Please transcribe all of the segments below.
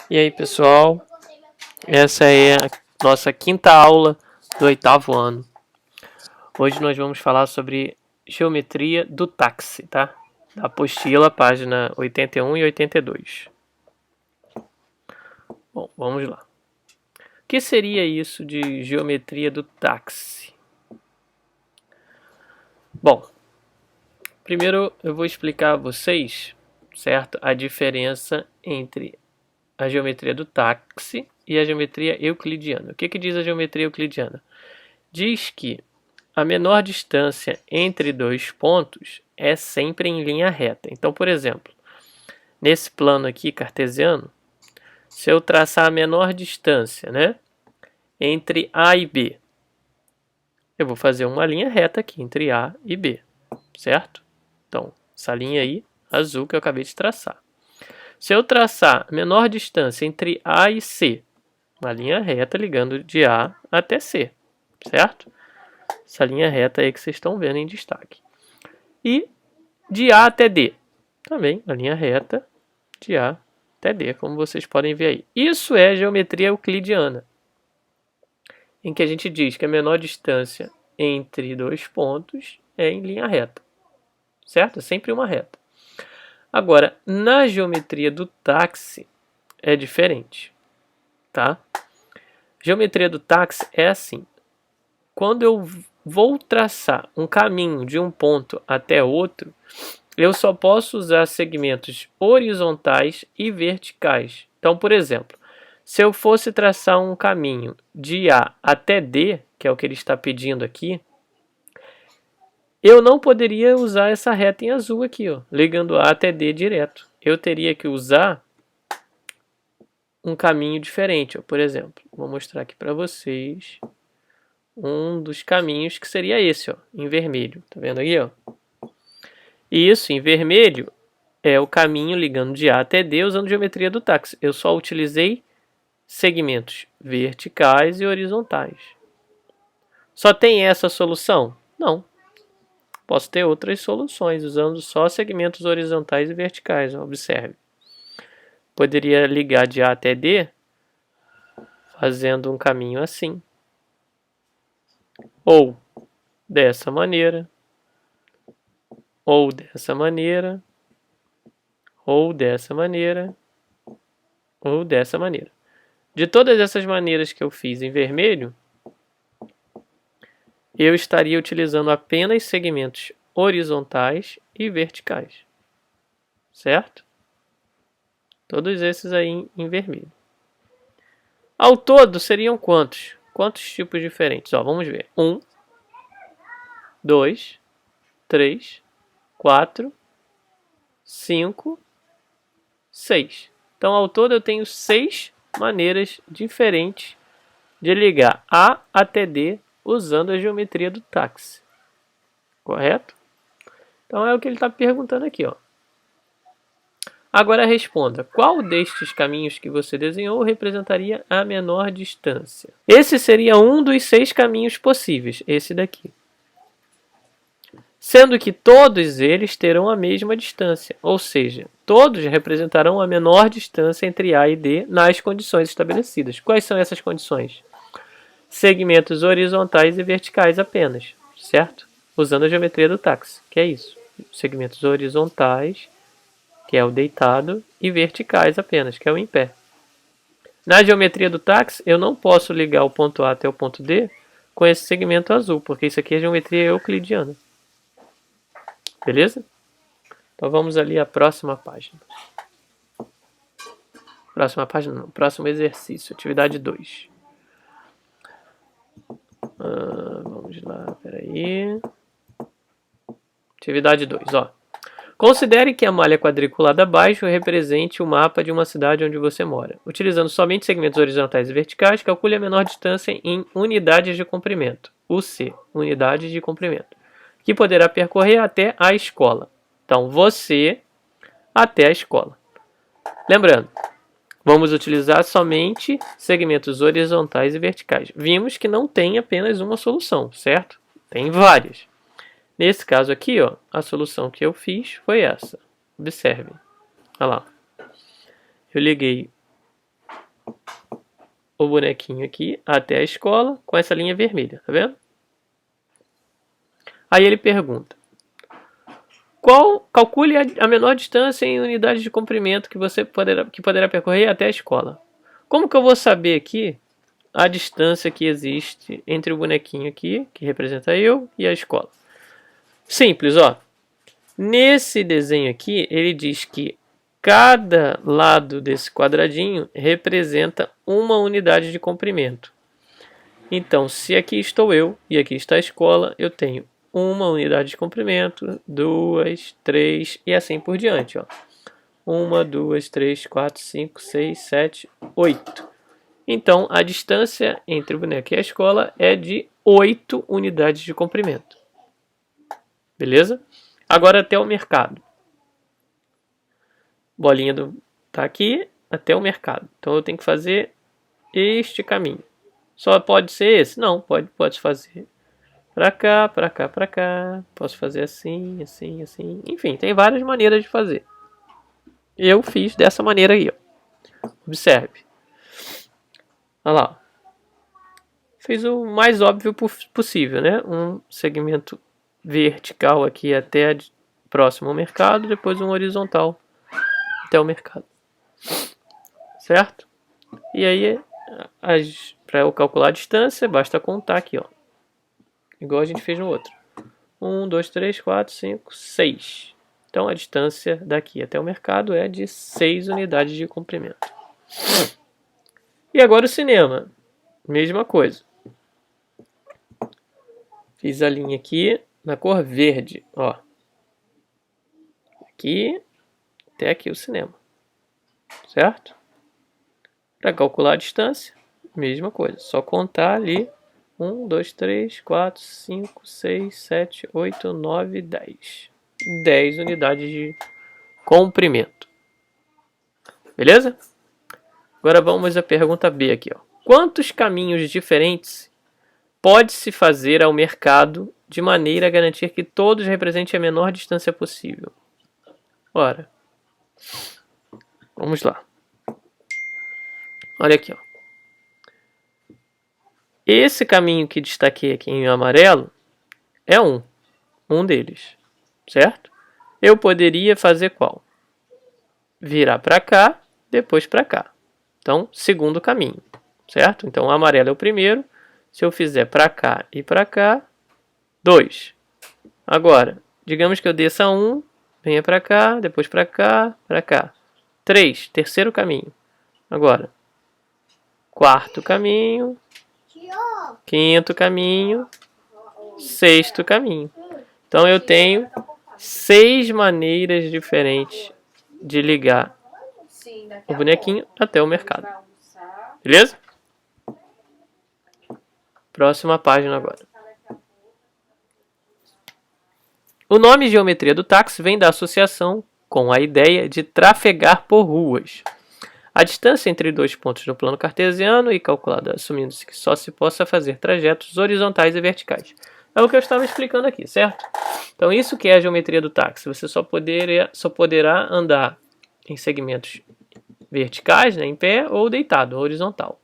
E aí, pessoal, essa é a nossa quinta aula do oitavo ano. Hoje nós vamos falar sobre geometria do táxi, tá? Da apostila, página 81 e 82. Bom, vamos lá. O que seria isso de geometria do táxi? Bom, primeiro eu vou explicar a vocês, certo? A diferença entre a geometria do táxi e a geometria euclidiana. O que diz a geometria euclidiana? Diz que a menor distância entre dois pontos é sempre em linha reta. Então, por exemplo, nesse plano aqui cartesiano, se eu traçar a menor distância, né, entre A e B, eu vou fazer uma linha reta aqui entre A e B, certo? Então, essa linha aí, azul, que eu acabei de traçar. Se eu traçar a menor distância entre A e C, uma linha reta ligando de A até C, certo? Essa linha reta aí que vocês estão vendo em destaque. E de A até D, também a linha reta de A até D, como vocês podem ver aí. Isso é geometria euclidiana, em que a gente diz que a menor distância entre dois pontos é em linha reta, certo? É sempre uma reta. Agora, na geometria do táxi é diferente, tá? Geometria do táxi é assim. Quando eu vou traçar um caminho de um ponto até outro, eu só posso usar segmentos horizontais e verticais. Então, por exemplo, se eu fosse traçar um caminho de A até D, que é o que ele está pedindo aqui, eu não poderia usar essa reta em azul aqui, ó, ligando A até D direto. Eu teria que usar um caminho diferente, ó. Por exemplo, vou mostrar aqui para vocês um dos caminhos que seria esse, ó, em vermelho. Tá vendo aí, ó? E isso, em vermelho, é o caminho ligando de A até D usando geometria do táxi. Eu só utilizei segmentos verticais e horizontais. Só tem essa solução? Não. Posso ter outras soluções usando só segmentos horizontais e verticais. Observe. Poderia ligar de A até D fazendo um caminho assim. Ou dessa maneira. Ou dessa maneira. Ou dessa maneira. Ou dessa maneira. De todas essas maneiras que eu fiz em vermelho, eu estaria utilizando apenas segmentos horizontais e verticais, certo? Todos esses aí em vermelho. Ao todo seriam quantos? Quantos tipos diferentes? Ó, vamos ver. 1, 2, 3, 4, 5, 6. Então, ao todo eu tenho 6 maneiras diferentes de ligar A até D usando a geometria do táxi. Correto? Então é o que ele está perguntando aqui, ó. Agora responda, qual destes caminhos que você desenhou representaria a menor distância? Esse seria um dos 6 caminhos possíveis, esse daqui. Sendo que todos eles terão a mesma distância, ou seja, todos representarão a menor distância entre A e D nas condições estabelecidas. Quais são essas condições? Segmentos horizontais e verticais apenas, certo? Usando a geometria do táxi, que é isso. Segmentos horizontais, que é o deitado, e verticais apenas, que é o em pé. Na geometria do táxi, eu não posso ligar o ponto A até o ponto D com esse segmento azul, porque isso aqui é geometria euclidiana. Beleza? Então vamos ali à próxima página. Próxima página não, próximo exercício, atividade 2. Vamos lá, peraí. Atividade 2, ó. Considere que a malha quadriculada abaixo represente o mapa de uma cidade onde você mora. Utilizando somente segmentos horizontais e verticais, calcule a menor distância em unidades de comprimento, UC, unidades de comprimento, que poderá percorrer até a escola. Então, você até a escola. Lembrando, vamos utilizar somente segmentos horizontais e verticais. Vimos que não tem apenas uma solução, certo? Tem várias. Nesse caso aqui, ó, a solução que eu fiz foi essa. Observe. Olha lá. Eu liguei o bonequinho aqui até a escola com essa linha vermelha, tá vendo? Aí ele pergunta: calcule a menor distância em unidades de comprimento que você poderá percorrer até a escola. Como que eu vou saber aqui a distância que existe entre o bonequinho aqui, que representa eu, e a escola? Simples, ó. Nesse desenho aqui, ele diz que cada lado desse quadradinho representa uma unidade de comprimento. Então, se aqui estou eu e aqui está a escola, eu tenho uma unidade de comprimento, 2, 3 e assim por diante. Ó. 1, 2, 3, 4, 5, 6, 7, 8. Então, a distância entre o boneco e a escola é de 8 unidades de comprimento. Beleza? Agora até o mercado. Bolinha tá aqui até o mercado. Então eu tenho que fazer este caminho. Só pode ser esse? Não, pode fazer para cá, para cá, para cá. Posso fazer assim, assim, assim. Enfim, tem várias maneiras de fazer. Eu fiz dessa maneira aí, ó. Observe. Olha lá. Fiz o mais óbvio possível, né? Um segmento vertical aqui até próximo ao mercado, depois um horizontal até o mercado. Certo? E aí, para eu calcular a distância, basta contar aqui, ó. Igual a gente fez no outro. 1, 2, 3, 4, 5, 6. Então a distância daqui até o mercado é de 6 unidades de comprimento. E agora o cinema. Mesma coisa. Fiz a linha aqui na cor verde. Ó. Aqui até aqui o cinema. Certo? Para calcular a distância, mesma coisa. Só contar ali 1, 2, 3, 4, 5, 6, 7, 8, 9, 10. 10 unidades de comprimento. Beleza? Agora vamos à pergunta B aqui. Ó. Quantos caminhos diferentes pode-se fazer ao mercado de maneira a garantir que todos representem a menor distância possível? Ora, vamos lá. Olha aqui. Ó. Esse caminho que destaquei aqui em amarelo é um deles, certo? Eu poderia fazer qual? Virar para cá, depois para cá. Então, segundo caminho, certo? Então, o amarelo é o primeiro. Se eu fizer para cá e para cá, 2. Agora, digamos que eu desça 1, venha para cá, depois para cá, para cá. 3, terceiro caminho. Agora, quarto caminho, quinto caminho, sexto caminho. Então, eu tenho 6 maneiras diferentes de ligar o bonequinho até o mercado. Beleza? Próxima página agora. O nome geometria do táxi vem da associação com a ideia de trafegar por ruas. A distância entre dois pontos no plano cartesiano e calculada assumindo-se que só se possa fazer trajetos horizontais e verticais. É o que eu estava explicando aqui, certo? Então isso que é a geometria do táxi. Você só poderá andar em segmentos verticais, né, em pé, ou deitado, horizontal.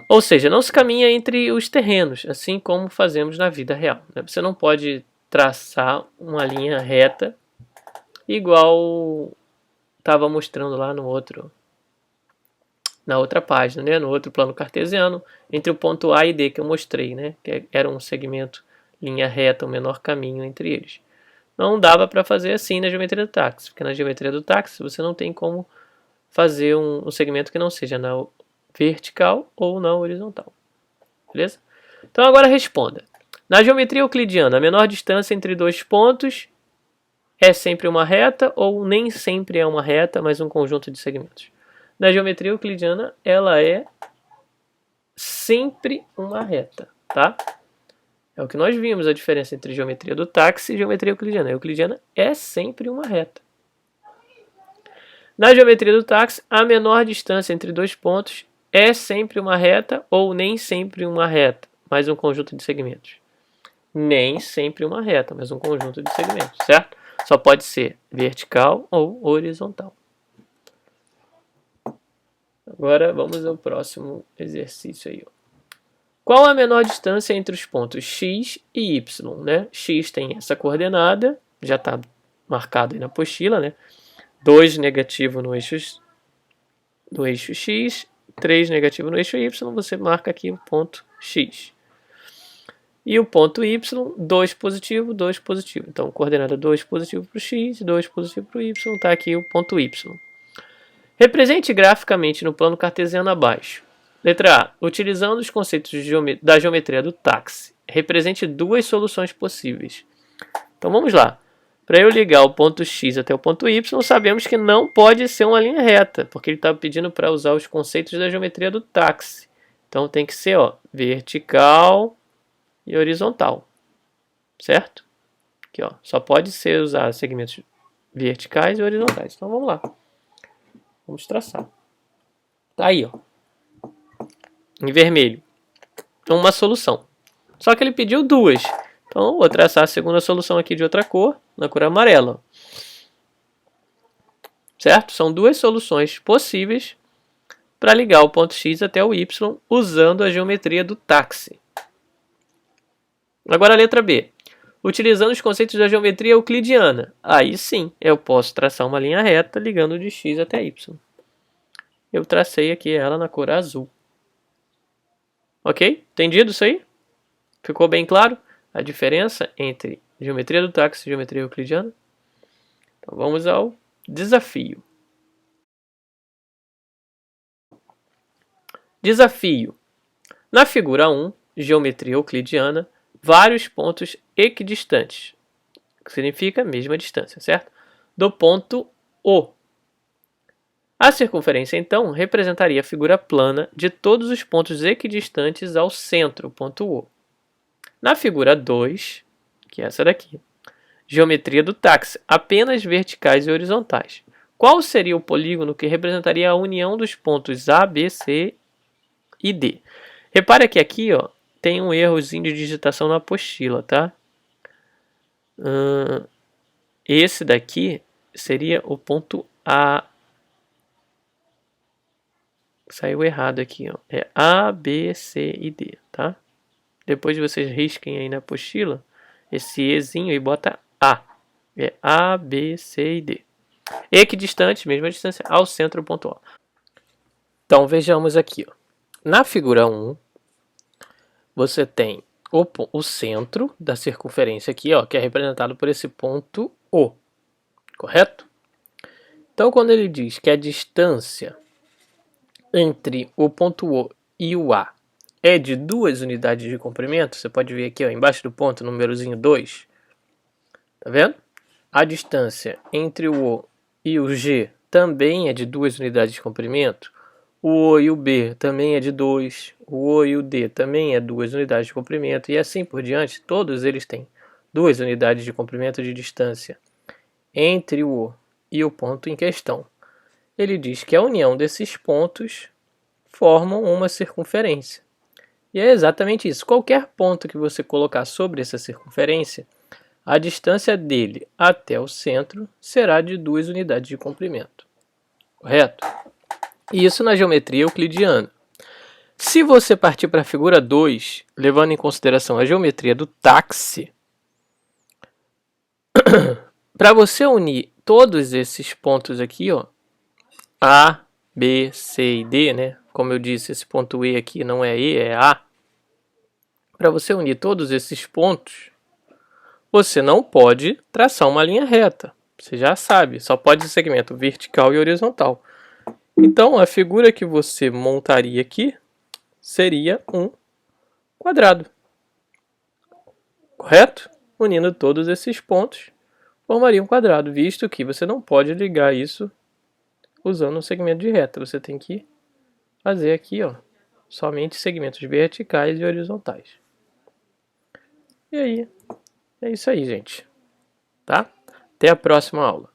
Ou seja, não se caminha entre os terrenos, assim como fazemos na vida real. Né? Você não pode traçar uma linha reta igual estava mostrando lá na outra página, né? No outro plano cartesiano, entre o ponto A e D que eu mostrei, né? Que era um segmento, linha reta, o menor caminho entre eles. Não dava para fazer assim na geometria do táxi, porque na geometria do táxi você não tem como fazer um segmento que não seja na vertical ou na horizontal. Beleza? Então agora responda. Na geometria euclidiana, a menor distância entre dois pontos é sempre uma reta ou nem sempre é uma reta, mas um conjunto de segmentos? Na geometria euclidiana, ela é sempre uma reta, tá? É o que nós vimos, a diferença entre geometria do táxi e geometria euclidiana. A euclidiana é sempre uma reta. Na geometria do táxi, a menor distância entre dois pontos é sempre uma reta ou nem sempre uma reta, mas um conjunto de segmentos. Nem sempre uma reta, mas um conjunto de segmentos, certo? Só pode ser vertical ou horizontal. Agora vamos ao próximo exercício aí. Ó. Qual a menor distância entre os pontos x e y? Né? X tem essa coordenada, já está marcado aí na apostila, né? 2 negativo no eixo x, 3 negativo no eixo y, você marca aqui o ponto x. E o ponto y, 2 positivo, 2 positivo. Então, coordenada 2 positivo para o x, 2 positivo para o y, está aqui o ponto y. Represente graficamente no plano cartesiano abaixo. Letra A. Utilizando os conceitos da geometria do táxi, represente duas soluções possíveis. Então, vamos lá. Para eu ligar o ponto x até o ponto y, sabemos que não pode ser uma linha reta, porque ele está pedindo para usar os conceitos da geometria do táxi. Então, tem que ser vertical e horizontal, certo? Aqui, só pode ser usar segmentos verticais e horizontais. Então, vamos lá. Vamos traçar. Tá aí, em vermelho. Uma solução. Só que ele pediu duas. Então, vou traçar a segunda solução aqui de outra cor, na cor amarela. Certo? São duas soluções possíveis para ligar o ponto x até o y usando a geometria do táxi. Agora a letra B. Utilizando os conceitos da geometria euclidiana. Aí sim, eu posso traçar uma linha reta ligando de x até y. Eu tracei aqui ela na cor azul. Ok? Entendido isso aí? Ficou bem claro a diferença entre geometria do táxi e geometria euclidiana? Então vamos ao desafio. Desafio. Na figura 1, geometria euclidiana, vários pontos equidistantes, que significa mesma distância, certo? Do ponto O. A circunferência, então, representaria a figura plana de todos os pontos equidistantes ao centro, ponto O. Na figura 2, que é essa daqui, geometria do táxi, apenas verticais e horizontais. Qual seria o polígono que representaria a união dos pontos A, B, C e D? Repare que aqui tem um errozinho de digitação na apostila, tá? Esse daqui seria o ponto A. Saiu errado aqui, é A, B, C e D, tá? Depois vocês risquem aí na apostila esse Ezinho e bota A. É A, B, C e D. Equidistante, mesma distância, ao centro, ponto O. Então vejamos aqui, na figura 1, você tem o centro da circunferência aqui, que é representado por esse ponto O, correto? Então, quando ele diz que a distância entre o ponto O e o A é de 2 unidades de comprimento, você pode ver aqui, embaixo do ponto, númerozinho 2, tá vendo? A distância entre o O e o G também é de 2 unidades de comprimento. O O e o B também é de 2. O O e o D também é 2 unidades de comprimento. E assim por diante, todos eles têm 2 unidades de comprimento de distância entre o O e o ponto em questão. Ele diz que a união desses pontos formam uma circunferência. E é exatamente isso. Qualquer ponto que você colocar sobre essa circunferência, a distância dele até o centro será de 2 unidades de comprimento. Correto? Isso na geometria euclidiana. Se você partir para a figura 2, levando em consideração a geometria do táxi, para você unir todos esses pontos aqui, A, B, C e D, né? Como eu disse, esse ponto E aqui não é E, é A. Para você unir todos esses pontos, você não pode traçar uma linha reta. Você já sabe, só pode ser segmento vertical e horizontal. Então, a figura que você montaria aqui seria um quadrado. Correto? Unindo todos esses pontos, formaria um quadrado, visto que você não pode ligar isso usando um segmento de reta. Você tem que fazer aqui, somente segmentos verticais e horizontais. E aí, é isso aí, gente. Tá? Até a próxima aula.